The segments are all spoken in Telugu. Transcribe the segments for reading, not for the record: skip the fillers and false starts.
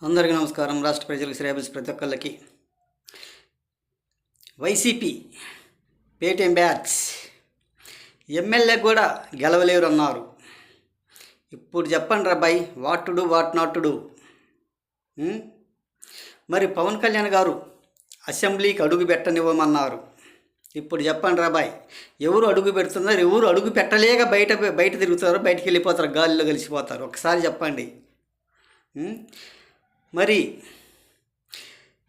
అందరికీ నమస్కారం. రాష్ట్ర ప్రజలకు శ్రేయస్ ప్రతి ఒక్కళ్ళకి వైసీపీ పేటీఎం బ్యాచ్ ఎమ్మెల్యే కూడా గెలవలేరు అన్నారు. ఇప్పుడు చెప్పండి రాబాయ్, what to do what not to do. మరి పవన్ కళ్యాణ్ గారు అసెంబ్లీకి అడుగు పెట్టనివ్వమన్నారు. ఇప్పుడు చెప్పండి రాబాయ్, ఎవరు అడుగు పెడుతున్నారు, ఎవరు అడుగు పెట్టలేక బయట తిరుగుతారో, బయటికి వెళ్ళిపోతారు, గాలిలో కలిసిపోతారు. ఒకసారి చెప్పండి. మరి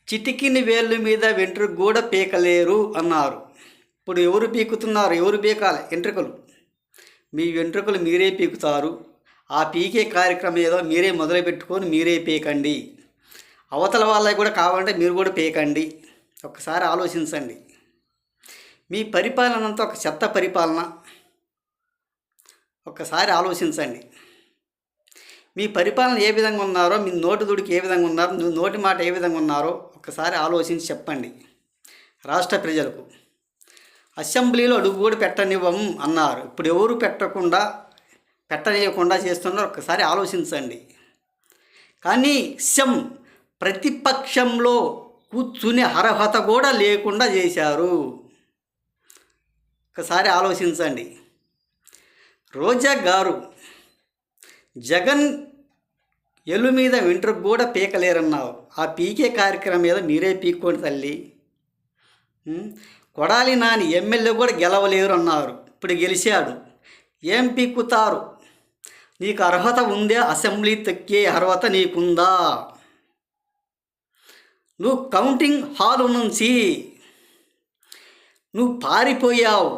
చిటికిని వేళ్ళ మీద వెంట్రుక కూడా పీకలేరు అన్నారు. ఇప్పుడు ఎవరు పీకుతున్నారు, ఎవరు పీకాలి వెంట్రుకలు? మీ వెంట్రుకలు మీరే పీకుతారు. ఆ పీకే కార్యక్రమం ఏదో మీరే మొదలుపెట్టుకొని మీరే పీకండి. అవతల వాళ్ళకి కూడా కావాలంటే మీరు కూడా పీకండి. ఒకసారి ఆలోచించండి. మీ పరిపాలన అంతా ఒక చెత్త పరిపాలన. ఒక్కసారి ఆలోచించండి. మీ పరిపాలన ఏ విధంగా ఉన్నారో, మీ నోటి దుడికి ఏ విధంగా ఉన్నారో, నోటి మాట ఏ విధంగా ఉన్నారో ఒక్కసారి ఆలోచించి చెప్పండి రాష్ట్ర ప్రజలకు. అసెంబ్లీలో అడుగు కూడా పెట్టనివ్వము అన్నారు. ఇప్పుడు ఎవరు పెట్టనీయకుండా చేస్తున్నారో ఒక్కసారి ఆలోచించండి. కానీ ప్రతిపక్షంలో కూర్చునే అర్హత కూడా లేకుండా చేశారు. ఒకసారి ఆలోచించండి. రోజా గారు జగన్ ఎల్లు మీద వెంట్రుక కూడా పీకలేరన్నావు. ఆ పీకే కార్యక్రమం మీద మీరే పీక్కోండి తల్లి. కొడాలి నాని ఎమ్మెల్యే కూడా గెలవలేరు అన్నారు. ఇప్పుడు గెలిచాడు. ఏం పీక్కుతారు? నీకు అర్హత ఉందే? అసెంబ్లీ తొక్కే అర్హత నీకుందా? నువ్వు కౌంటింగ్ హాల్ నుంచి నువ్వు పారిపోయావు,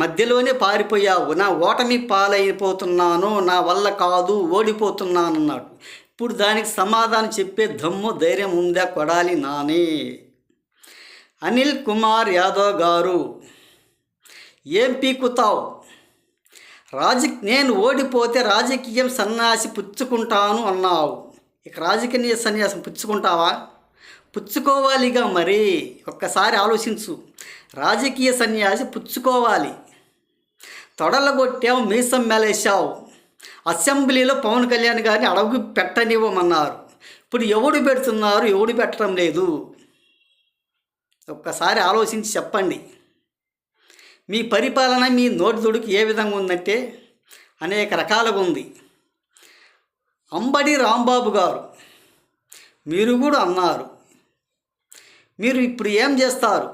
మధ్యలోనే పారిపోయావు. నా ఓటమి పాలైపోతున్నాను, నా వల్ల కాదు, ఓడిపోతున్నాను అన్నాడు. ఇప్పుడు దానికి సమాధానం చెప్పే దమ్ము ధైర్యం ఉందా కొడాలి నాని? అనిల్ కుమార్ యాదవ్ గారు ఏం పీకుతావు? నేను ఓడిపోతే రాజకీయం సన్యాసి పుచ్చుకుంటాను అన్నావు. ఇక రాజకీయ సన్యాసం పుచ్చుకుంటావా? పుచ్చుకోవాలిగా మరి. ఒక్కసారి ఆలోచించు. రాజకీయ సన్యాసి పుచ్చుకోవాలి. తొడలగొట్టావు, మీసం మేలేసావు. అసెంబ్లీలో పవన్ కళ్యాణ్ గారిని అడుగు పెట్టనివ్వమన్నారు. ఇప్పుడు ఎవడు పెడుతున్నారు, ఎవడు పెట్టడం లేదు? ఒక్కసారి ఆలోచించి చెప్పండి. మీ పరిపాలన, మీ నోటి దుడుకు ఏ విధంగా ఉందంటే అనేక రకాలుగా ఉంది. అంబడి రాంబాబు గారు మీరు కూడా అన్నారు. మీరు ఇప్పుడు ఏం చేస్తారు?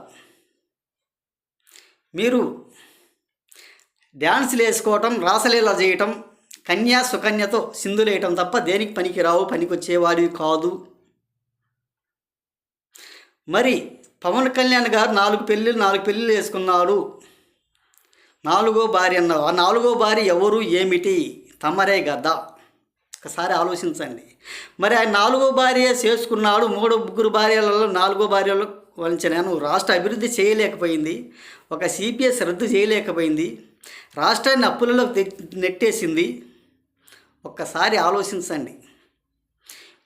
మీరు డ్యాన్సులు వేసుకోవటం, రాసలీల చేయటం, కన్యా సుకన్యతో సింధులేయటం తప్ప దేనికి పనికిరావు, పనికొచ్చేవాడివి కాదు. మరి పవన్ కళ్యాణ్ గారు 4 పెళ్ళిళ్ళు వేసుకున్నాడు. 4వ భార్య అన్నారు. ఆ 4వ భార్య ఎవరు, ఏమిటి? తమరే కదా. ఒకసారి ఆలోచించండి. మరి ఆయన 4వ భార్య చేసుకున్నాడు. 3 భార్యలలో 4వ భార్యలో వంచనను రాష్ట్ర అభివృద్ధి చేయలేకపోయింది. ఒక సిపిఎస్ రద్దు చేయలేకపోయింది. రాష్ట్రాన్ని అప్పులలో నెట్టేసింది. ఒక్కసారి ఆలోచించండి.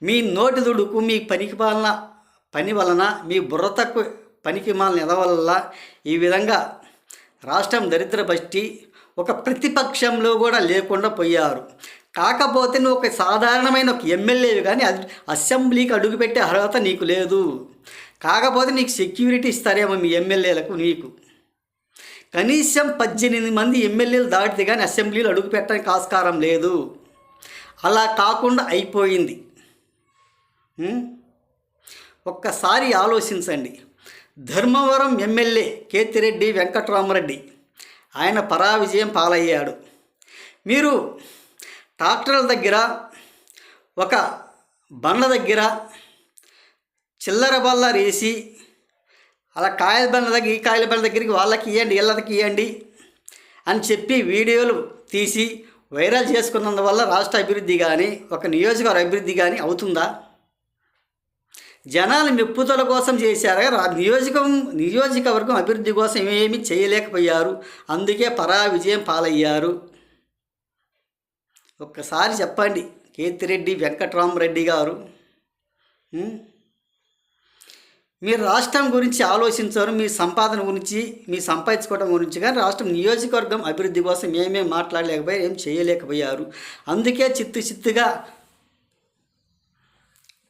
మీ నోటి దుడుకు, మీ పని వలన, మీ బుర్ర తక్కువ పనికి మాలిన ఎదవల్ల ఈ విధంగా రాష్ట్రం దరిద్రపట్టి ఒక ప్రతిపక్షంలో కూడా లేకుండా పోయారు. కాకపోతే నువ్వు ఒక సాధారణమైన ఒక ఎమ్మెల్యేవి, కానీ అసెంబ్లీకి అడుగుపెట్టే అర్హత నీకు లేదు. కాకపోతే నీకు సెక్యూరిటీ ఇస్తారేమో మీ ఎమ్మెల్యేలకు. నీకు కనీసం 18 మంది ఎమ్మెల్యేలు దాటితే కానీ అసెంబ్లీలో అడుగు పెట్టడానికి ఆస్కారం లేదు. అలా కాకుండా అయిపోయింది. ఒక్కసారి ఆలోచించండి. ధర్మవరం ఎమ్మెల్యే కేతిరెడ్డి వెంకట్రామరెడ్డి ఆయన పరావిజయం పాలయ్యాడు. మీరు ట్రాక్టర్ల దగ్గర, ఒక బండ్ల దగ్గర చిల్లర బల్ల వేసి అలా కాయల బండ్ల దగ్గర, ఈ కాయల బండ్ల దగ్గరికి వాళ్ళకి ఇవ్వండి, వీళ్ళకి ఇవ్వండి అని చెప్పి వీడియోలు తీసి వైరల్ చేసుకున్నందువల్ల రాష్ట్ర అభివృద్ధి కానీ, ఒక నియోజకవర్గ అభివృద్ధి కానీ అవుతుందా? జనాలు మెప్పుదల కోసం చేశారు. నియోజకవర్గం అభివృద్ధి కోసం ఏమీ చేయలేకపోయారు. అందుకే పరావిజయం పాలయ్యారు. ఒక్కసారి చెప్పండి కేతిరెడ్డి వెంకట్రామరెడ్డి గారు. మీరు రాష్ట్రం గురించి ఆలోచించారు, మీ సంపాదన గురించి, మీ సంపాదించుకోవడం గురించి, కానీ రాష్ట్రం నియోజకవర్గం అభివృద్ధి కోసం ఏమేమి మాట్లాడలేకపోయారు, ఏం చేయలేకపోయారు. అందుకే చిత్తుగా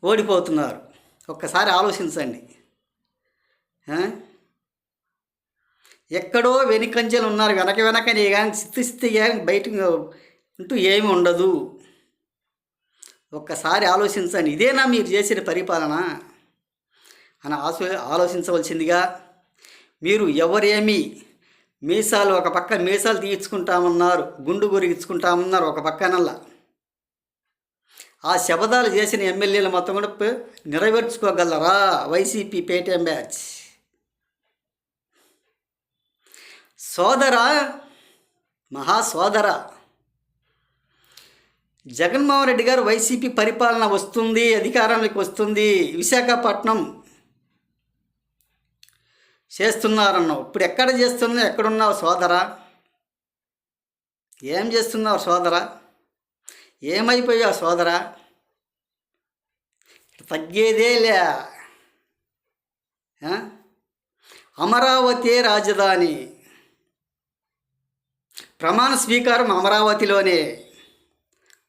ఓడిపోతున్నారు. ఒక్కసారి ఆలోచించండి. ఆ? ఎక్కడో వెనుకంచెలు ఉన్నారు, వెనకనే కానీ స్థితి కానీ బయట అంటూ ఏమి ఉండదు. ఒక్కసారి ఆలోచించండి, ఇదేనా మీరు చేసిన పరిపాలన అని ఆలోచించవలసిందిగా. మీరు ఎవరేమి మీసాలు ఒక పక్క మీసాలు తీయించుకుంటామన్నారు, గుండు గురిగించుకుంటామన్నారు ఒక పక్కనల్లా. ఆ శపథాలు చేసిన ఎమ్మెల్యేలు మొత్తం కూడా నెరవేర్చుకోగలరా? వైసీపీ పేటీఎం బ్యాచ్ సోదరా, మహాసోదర, జగన్మోహన్ రెడ్డి గారు వైసీపీ పరిపాలన వస్తుంది, అధికారంలోకి వస్తుంది, విశాఖపట్నం చేస్తున్నారన్నావు. ఇప్పుడు ఎక్కడ చేస్తున్నావు? ఎక్కడున్నావు సోదరా? ఏం చేస్తున్నావు సోదరా? ఏమైపోయావు సోదరా? తగ్గేదేలే. అమరావతి రాజధాని, ప్రమాణ స్వీకారం అమరావతిలోనే.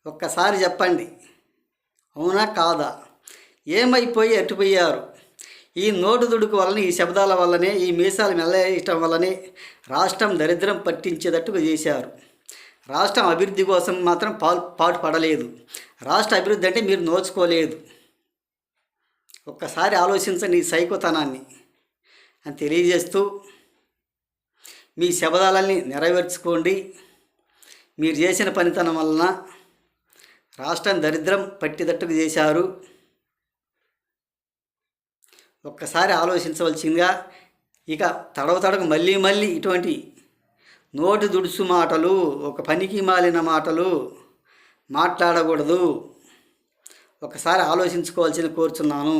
ఒక్కసారి చెప్పండి, అవునా కాదా? ఏమైపోయి ఎట్టుపోయారు? ఈ నోటు దుడుకు వలన, ఈ శబ్దాల వల్లనే, ఈ మీసాలు మెల్లయటం వల్లనే రాష్ట్రం దరిద్రం పట్టించేటట్టుగా చేశారు. రాష్ట్రం అభివృద్ధి కోసం మాత్రం పాటు పడలేదు. రాష్ట్ర అభివృద్ధి అంటే మీరు నోచుకోలేదు. ఒక్కసారి ఆలోచించండి ఈ సైకోతనాన్ని అని తెలియజేస్తూ, మీ శబదాలన్నీ నెరవేర్చుకోండి. మీరు చేసిన పనితనం వలన రాష్ట్రం దరిద్రం పట్టిదట్టుకు చేశారు. ఒక్కసారి ఆలోచించవలసిందిగా. ఇక తడవకు మళ్ళీ ఇటువంటి నోటి దుడుసు మాటలు, ఒక పనికి మాలిన మాటలు మాట్లాడకూడదు. ఒకసారి ఆలోచించుకోవాల్సింది కోరుచున్నాను.